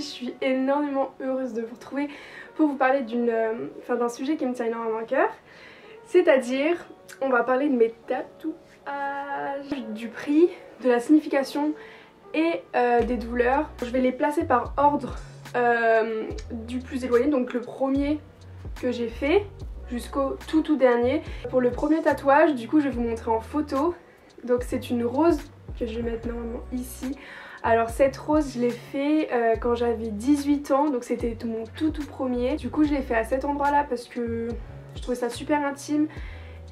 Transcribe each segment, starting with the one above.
aujourd'hui je suis énormément heureuse de vous retrouver pour vous parler d'un sujet qui me tient énormément à cœur. C'est-à-dire, on va parler de mes tatouages, du prix, de la signification et des douleurs. Je vais les placer par ordre du plus éloigné, donc le premier que j'ai fait jusqu'au tout dernier. Pour le premier tatouage, du coup je vais vous montrer en photo. Donc c'est une rose que je vais mettre normalement ici. Alors cette rose je l'ai fait quand j'avais 18 ans, donc c'était mon tout premier. Du coup je l'ai fait à cet endroit là parce que je trouvais ça super intime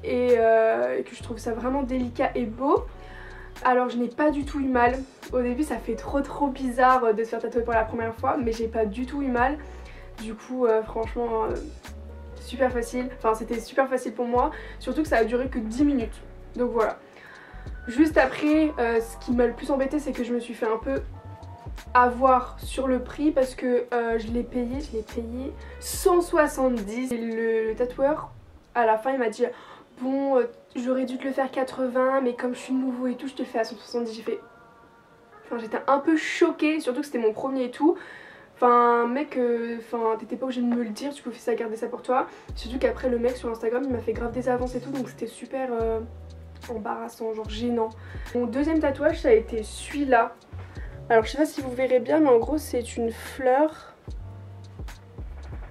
et que je trouve ça vraiment délicat et beau. Alors je n'ai pas du tout eu mal. Au début ça fait trop bizarre de se faire tatouer pour la première fois, mais j'ai pas du tout eu mal. Du coup franchement super facile, enfin c'était super facile pour moi, surtout que ça a duré que 10 minutes. Donc voilà. Juste après, ce qui m'a le plus embêté, c'est que je me suis fait un peu avoir sur le prix parce que je l'ai payé 170. Et le tatoueur, à la fin, il m'a dit bon, j'aurais dû te le faire 80, mais comme je suis nouveau et tout, je te le fais à 170. J'ai fait... Enfin, j'étais un peu choquée, surtout que c'était mon premier et tout. Enfin, mec, t'étais pas obligé de me le dire, tu pouvais garder ça pour toi. Surtout qu'après, le mec sur Instagram, il m'a fait grave des avances et tout, donc c'était super... embarrassant, genre gênant. Mon deuxième tatouage ça a été celui-là. Alors je sais pas si vous verrez bien, mais en gros c'est une fleur.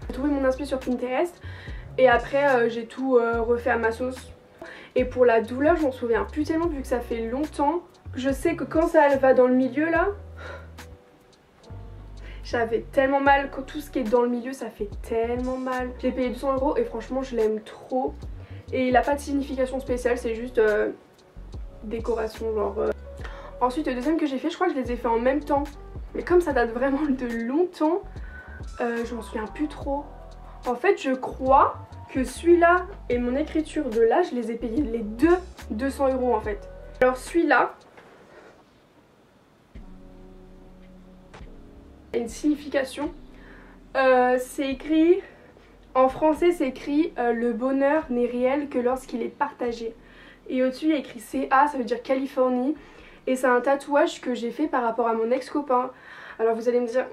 J'ai trouvé mon inspi sur Pinterest et après j'ai tout refait à ma sauce. Et pour la douleur je m'en souviens plus tellement vu que ça fait longtemps. Je sais que quand ça va dans le milieu là, j'avais tellement mal, quand tout ce qui est dans le milieu ça fait tellement mal. J'ai payé 200 € et franchement je l'aime trop. Et il n'a pas de signification spéciale, c'est juste décoration genre. Ensuite le deuxième que j'ai fait, je crois que je les ai fait en même temps. Mais comme ça date vraiment de longtemps, je m'en souviens plus trop. En fait je crois que celui-là et mon écriture de là, je les ai payés les deux 200 € en fait. Alors celui-là, il y a une signification. C'est écrit... En français c'est écrit le bonheur n'est réel que lorsqu'il est partagé. Et au-dessus il y a écrit CA, ça veut dire Californie. Et c'est un tatouage que j'ai fait par rapport à mon ex-copain. Alors vous allez me dire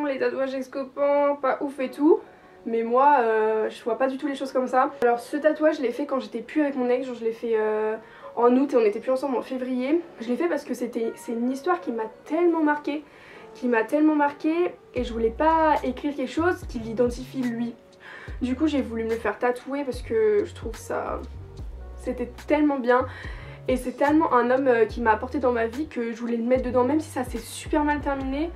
les tatouages ex-copains, pas ouf et tout. Mais moi je vois pas du tout les choses comme ça. Alors ce tatouage je l'ai fait quand j'étais plus avec mon ex, genre je l'ai fait en août et on était plus ensemble en février. Je l'ai fait parce que c'est une histoire qui m'a tellement marquée. Et je voulais pas écrire quelque chose qui l'identifie lui. Du coup j'ai voulu me le faire tatouer parce que je trouve ça... C'était tellement bien. Et c'est tellement un homme qui m'a apporté dans ma vie que je voulais le mettre dedans. Même si ça s'est super mal terminé,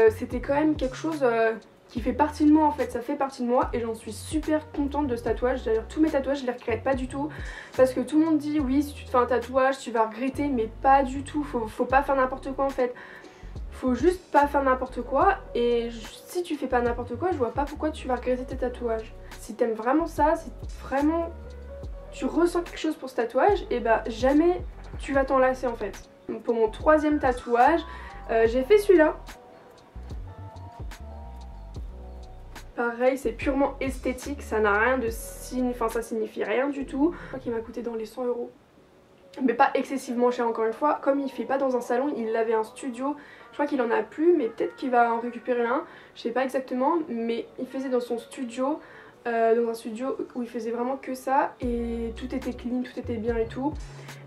c'était quand même quelque chose qui fait partie de moi en fait. Ça fait partie de moi et j'en suis super contente de ce tatouage. D'ailleurs tous mes tatouages je les regrette pas du tout. Parce que tout le monde dit oui si tu te fais un tatouage tu vas regretter. Mais pas du tout, faut pas faire n'importe quoi en fait. Faut juste pas faire n'importe quoi et si tu fais pas n'importe quoi, je vois pas pourquoi tu vas regretter tes tatouages. Si t'aimes vraiment ça, si vraiment tu ressens quelque chose pour ce tatouage, et bah jamais tu vas t'en lasser en fait. Donc pour mon troisième tatouage, j'ai fait celui-là. Pareil, c'est purement esthétique, ça n'a rien de ça signifie rien du tout. Je crois qu'il m'a coûté dans les 100 €. Mais pas excessivement cher encore une fois. Comme il fait pas dans un salon, il avait un studio. Je crois qu'il en a plus, mais peut-être qu'il va en récupérer un. Je sais pas exactement, mais il faisait dans son studio, dans un studio où il faisait vraiment que ça. Et tout était clean, tout était bien et tout.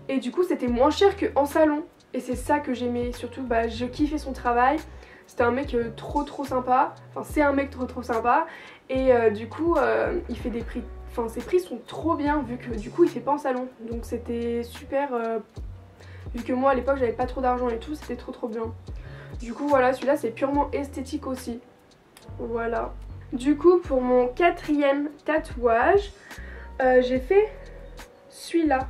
Et du coup c'était moins cher qu'en salon. Et c'est ça que j'aimais, surtout je kiffais son travail. C'était un mec trop sympa. Enfin c'est un mec trop sympa. Et du coup il fait des prix... Enfin ses prix sont trop bien vu que du coup il fait pas en salon. Donc c'était super, vu que moi à l'époque j'avais pas trop d'argent et tout, c'était trop bien. Du coup voilà, celui-là c'est purement esthétique aussi. Voilà. Du coup pour mon quatrième tatouage, j'ai fait celui-là.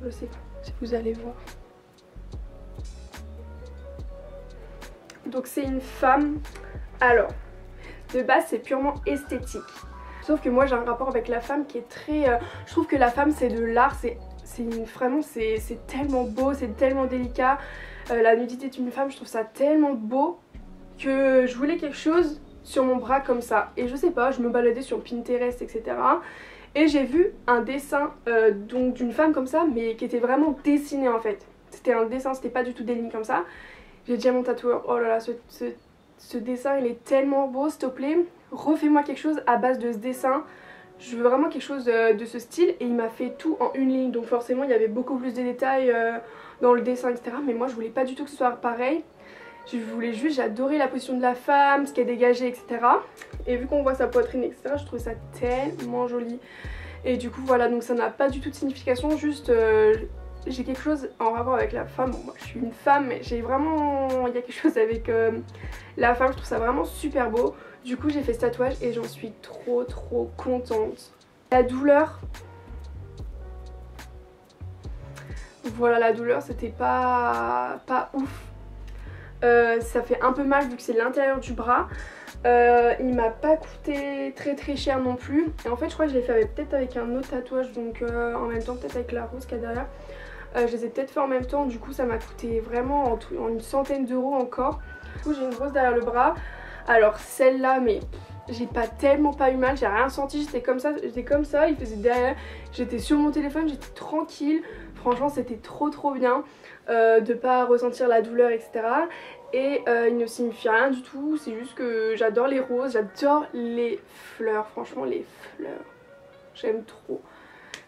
Je sais pas si vous allez voir. Donc c'est une femme. Alors, de base c'est purement esthétique. Sauf que moi j'ai un rapport avec la femme qui est très... je trouve que la femme c'est de l'art, vraiment c'est tellement beau, c'est tellement délicat. La nudité d'une femme, je trouve ça tellement beau que je voulais quelque chose sur mon bras comme ça. Et je sais pas, je me baladais sur Pinterest etc. Et j'ai vu un dessin donc d'une femme comme ça, mais qui était vraiment dessiné en fait. C'était un dessin, c'était pas du tout des lignes comme ça. J'ai dit à mon tatoueur, oh là là, ce dessin il est tellement beau, s'il te plaît, refais-moi quelque chose à base de ce dessin. Je veux vraiment quelque chose de ce style et il m'a fait tout en une ligne. Donc forcément il y avait beaucoup plus de détails dans le dessin etc. Mais moi je voulais pas du tout que ce soit pareil. Je voulais juste, j'adorais la position de la femme, ce qu'elle dégageait etc. Et vu qu'on voit sa poitrine etc. je trouve ça tellement joli. Et du coup voilà, donc ça n'a pas du tout de signification, juste j'ai quelque chose en rapport avec la femme. Bon, moi je suis une femme mais j'ai vraiment, il y a quelque chose avec la femme, je trouve ça vraiment super beau. Du coup j'ai fait ce tatouage et j'en suis trop contente. La douleur, voilà, la douleur c'était pas ouf. Ça fait un peu mal vu que c'est l'intérieur du bras. Il m'a pas coûté très cher non plus. Et en fait je crois que je l'ai fait peut-être avec un autre tatouage, donc en même temps peut-être avec la rose qu'il y a derrière. Je les ai peut-être fait en même temps, du coup ça m'a coûté vraiment en une centaine d'euros encore. Du coup j'ai une rose derrière le bras. Alors celle-là, mais j'ai tellement pas eu mal, j'ai rien senti, j'étais comme ça, il faisait derrière, j'étais sur mon téléphone, j'étais tranquille. Franchement c'était trop bien de pas ressentir la douleur etc. Et il ne signifie rien du tout, c'est juste que j'adore les roses, j'adore les fleurs, franchement les fleurs, j'aime trop.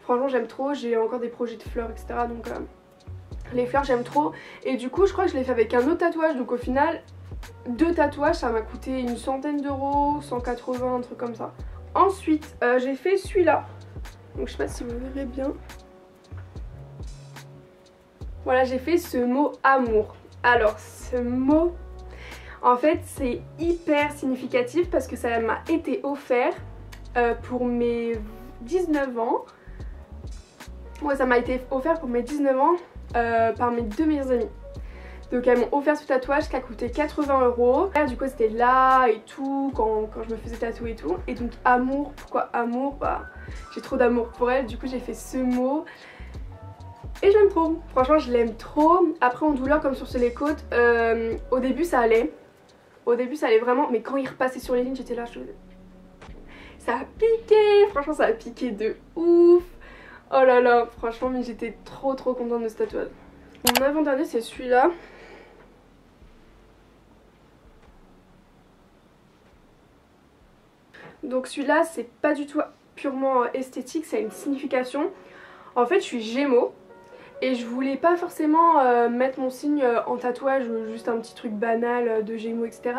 Franchement j'aime trop, j'ai encore des projets de fleurs etc. Donc les fleurs j'aime trop. Et du coup je crois que je l'ai fait avec un autre tatouage, donc au final 2 tatouages ça m'a coûté une centaine d'euros, 180, un truc comme ça. Ensuite j'ai fait celui-là, donc je sais pas si vous verrez bien. Voilà, j'ai fait ce mot amour. Alors ce mot en fait c'est hyper significatif parce que ça m'a été offert pour mes 19 ans. Ouais, ça m'a été offert pour mes 19 ans par mes 2 meilleures amies. Donc elles m'ont offert ce tatouage qui a coûté 80 euros. Du coup c'était là et tout quand je me faisais tatouer et tout. Et donc amour, pourquoi amour? Bah j'ai trop d'amour pour elle, du coup j'ai fait ce mot. Et je l'aime trop, franchement je l'aime trop. Après en douleur comme sur les côtes, au début ça allait. Au début ça allait vraiment, mais quand il repassait sur les lignes j'étais là, ça a piqué, franchement ça a piqué de ouf. Oh là là, franchement mais j'étais trop contente de ce tatouage. Mon avant-dernier c'est celui-là. Donc celui-là c'est pas du tout purement esthétique, ça a une signification. En fait je suis Gémeaux et je voulais pas forcément mettre mon signe en tatouage, juste un petit truc banal de Gémeaux etc.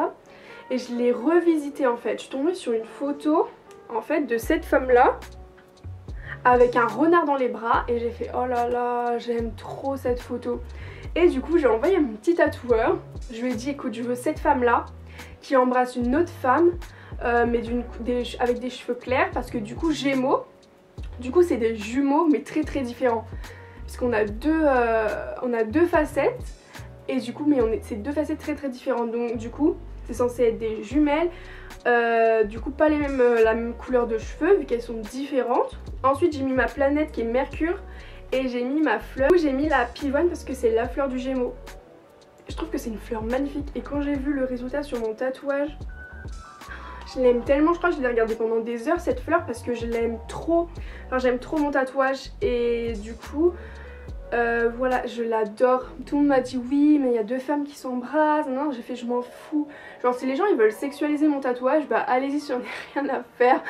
Et je l'ai revisité en fait. Je suis tombée sur une photo en fait de cette femme là avec un renard dans les bras et j'ai fait oh là là j'aime trop cette photo. Et du coup j'ai envoyé à mon petit tatoueur, je lui ai dit écoute je veux cette femme là qui embrasse une autre femme mais avec des cheveux clairs parce que du coup Gémeaux, du coup c'est des jumeaux mais très différents. Parce qu'on a deux facettes et du coup mais c'est 2 facettes très différentes, donc du coup c'est censé être des jumelles. Du coup pas la même couleur de cheveux vu qu'elles sont différentes. Ensuite j'ai mis ma planète qui est Mercure et j'ai mis ma fleur. J'ai mis la pivoine parce que c'est la fleur du Gémeaux. Je trouve que c'est une fleur magnifique et quand j'ai vu le résultat sur mon tatouage, je l'aime tellement. Je crois que je l'ai regardé pendant des heures cette fleur parce que je l'aime trop. Enfin j'aime trop mon tatouage et du coup voilà je l'adore. Tout le monde m'a dit oui mais il y a 2 femmes qui s'embrassent. Non j'ai fait je m'en fous. Genre si les gens ils veulent sexualiser mon tatouage, bah allez-y, j'en ai rien à faire.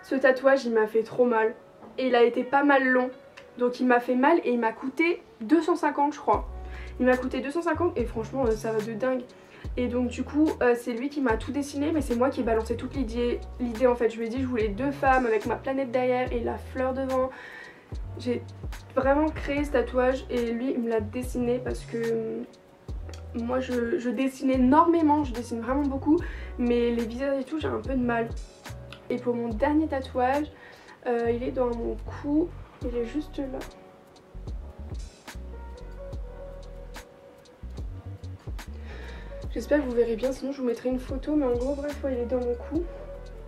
Ce tatouage il m'a fait trop mal et il a été pas mal long. Donc il m'a fait mal et il m'a coûté 250 je crois. Il m'a coûté 250 et franchement ça va de dingue. Et donc du coup c'est lui qui m'a tout dessiné mais c'est moi qui ai balancé toute l'idée en fait. Je lui ai dit je voulais 2 femmes avec ma planète derrière et la fleur devant. J'ai vraiment créé ce tatouage et lui il me l'a dessiné parce que moi je dessine énormément, je dessine vraiment beaucoup mais les visages et tout j'ai un peu de mal. Et pour mon dernier tatouage il est dans mon cou, il est juste là. J'espère que vous verrez bien, sinon je vous mettrai une photo, mais en gros bref il est dans mon cou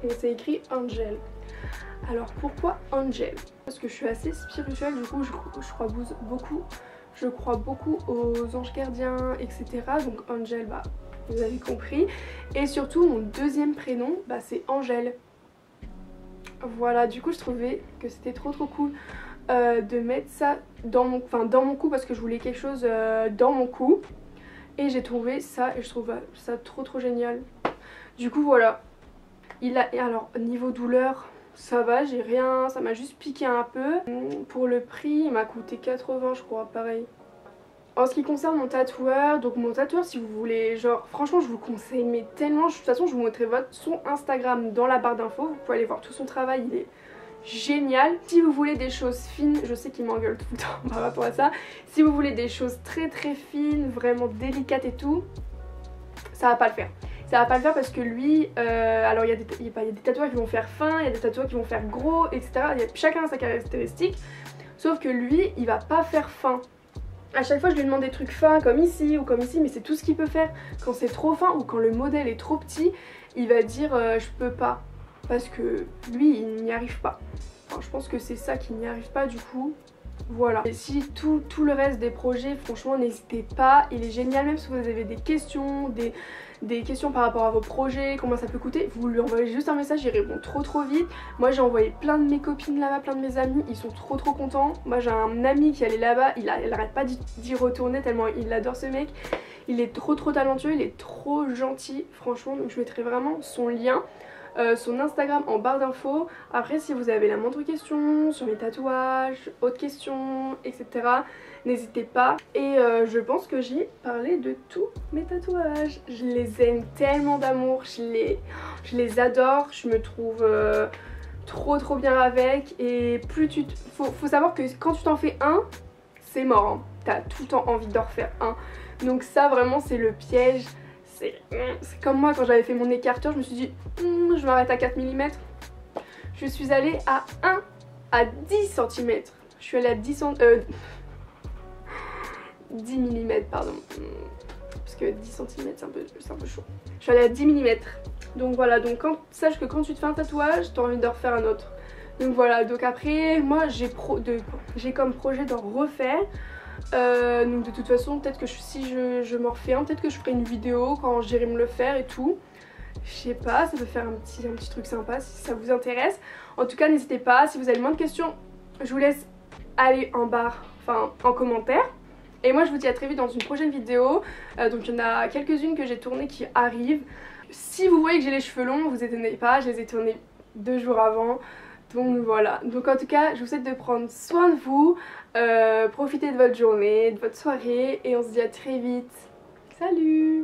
et c'est écrit Angel. Alors pourquoi Angel? Parce que je suis assez spirituelle, du coup je crois beaucoup aux anges gardiens etc. Donc Angel, bah vous avez compris. Et surtout mon deuxième prénom bah c'est Angèle. Voilà, du coup je trouvais que c'était trop cool de mettre ça dans mon cou parce que je voulais quelque chose dans mon cou. Et j'ai trouvé ça et je trouve ça trop génial. Du coup voilà. Alors niveau douleur, ça va, j'ai rien, ça m'a juste piqué un peu. Pour le prix, il m'a coûté 80 je crois, pareil. En ce qui concerne mon tatoueur, donc mon tatoueur si vous voulez, genre franchement je vous conseille mais tellement, de toute façon je vous montrerai son Instagram dans la barre d'infos, vous pouvez aller voir tout son travail, il est génial. Si vous voulez des choses fines, je sais qu'il m'engueule tout le temps par rapport à ça, si vous voulez des choses très fines, vraiment délicates et tout, ça va pas le faire. Ça va pas le faire parce que lui, alors il y a des tatoueurs qui vont faire fin, il y a des tatoueurs qui vont faire gros, etc. Chacun a sa caractéristique, sauf que lui, il va pas faire fin. À chaque fois je lui demande des trucs fins comme ici ou comme ici, mais c'est tout ce qu'il peut faire. Quand c'est trop fin ou quand le modèle est trop petit, il va dire je peux pas. Parce que lui il n'y arrive pas. Enfin, je pense que c'est ça qu'il n'y arrive pas du coup. Voilà. Et si tout le reste des projets, franchement n'hésitez pas, il est génial. Même si vous avez des questions, des questions par rapport à vos projets, combien ça peut coûter, vous lui envoyez juste un message, il répond trop vite. Moi j'ai envoyé plein de mes copines là-bas, plein de mes amis, ils sont trop contents. Moi j'ai un ami qui allait là-bas, il arrête pas d'y retourner tellement il adore ce mec. Il est trop talentueux, il est trop gentil franchement, donc je mettrai vraiment son lien. Son Instagram en barre d'infos. Après si vous avez la moindre question sur mes tatouages, autres questions, etc. n'hésitez pas. Et je pense que j'ai parlé de tous mes tatouages. Je les aime tellement d'amour, je les adore, je me trouve trop bien avec. Et plus faut savoir que quand tu t'en fais un, c'est mort, hein. T'as tout le temps envie d'en refaire un. Donc ça vraiment c'est le piège. C'est comme moi quand j'avais fait mon écarteur, je me suis dit je m'arrête à 4 mm. Je suis allée à 10 cm. Je suis allée à 10 mm pardon. Parce que 10 cm c'est un peu chaud. Je suis allée à 10 mm. Donc voilà, donc sache que quand tu te fais un tatouage, tu as envie de refaire un autre. Donc voilà, donc après moi j'ai comme projet d'en refaire. Donc de toute façon peut-être que si je m'en refais un, peut-être que je ferai une vidéo quand j'irai me le faire et tout. Je sais pas, ça peut faire un petit truc sympa si ça vous intéresse. En tout cas n'hésitez pas, si vous avez moins de questions, je vous laisse aller en barre, enfin en commentaire. Et moi je vous dis à très vite dans une prochaine vidéo. Donc il y en a quelques-unes que j'ai tournées qui arrivent. Si vous voyez que j'ai les cheveux longs, vous étonnez pas, je les ai tournés 2 jours avant. Donc voilà, donc en tout cas je vous souhaite de prendre soin de vous, profitez de votre journée, de votre soirée et on se dit à très vite. Salut!